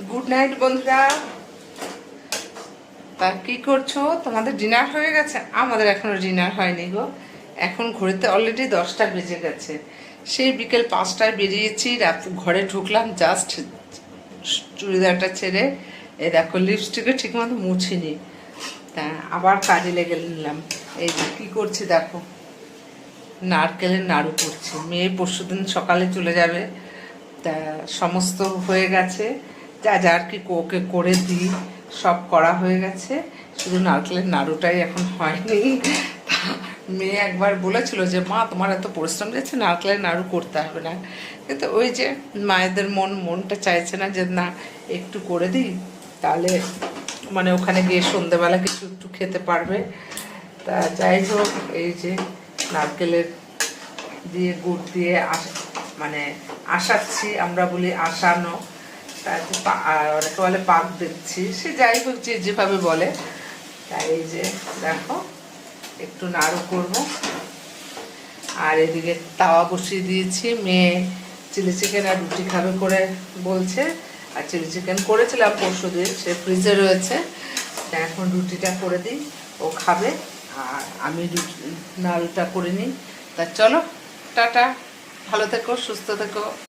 Good night বন্ধুরা। তা কি করছো? তোমাদের ডিনার হয়ে গেছে? আমাদের এখনো ডিনার হয়নি গো। এখন ঘড়িতে অলরেডি 10টা বেজে গেছে। সেই বিকেল 5টায় বেরিয়েছি, রাত ঘরে ঢুকলাম জাস্ট চুড়িদারটা ছেড়ে। এই দেখো লিপস্টিকও ঠিকমতো মুছিনি, তা আবার কাজে লেগে নিলাম। এই যে কী করছি দেখো, নারকেলের নাড়ু করছি। মেয়ে পরশুদিন সকালে চলে যাবে, তা সমস্ত হয়ে গেছে। যা যা আর কি ওকে করে দিই সব করা হয়ে গেছে, শুধু নারকেলের নাড়ুটাই এখন হয়নি। তা মেয়ে একবার বলেছিল যে মা তোমার এত পরিশ্রম যাচ্ছে, নারকেলের নাড়ু করতে হবে না, কিন্তু ওই যে মায়েদের মনটা চাইছে না যে না একটু করে দিই, তাহলে মানে ওখানে গিয়ে সন্ধেবেলা কিছু একটু খেতে পারবে। তা যাই হোক, এই যে নারকেলের দিয়ে গুড় দিয়ে মানে আসাচ্ছি, আমরা বলি আসানো, তারপর অনেকে বলে পাক দিচ্ছি, সে যাই হোক যে যেভাবে বলে। তাই এই যে দেখো একটু নাড়ু করব। আর এদিকে তাওয়া বসিয়ে দিয়েছি, মেয়ে চিলি চিকেন আর রুটি খাবে করে বলছে। আর চিলি চিকেন করেছিলাম পরশুদিন, সে ফ্রিজে রয়েছে। তা এখন রুটিটা করে দিই, ও খাবে, আর আমি নাড়ুটা করে নিই। তা চলো, টাটা, ভালো থেকো, সুস্থ থেকো।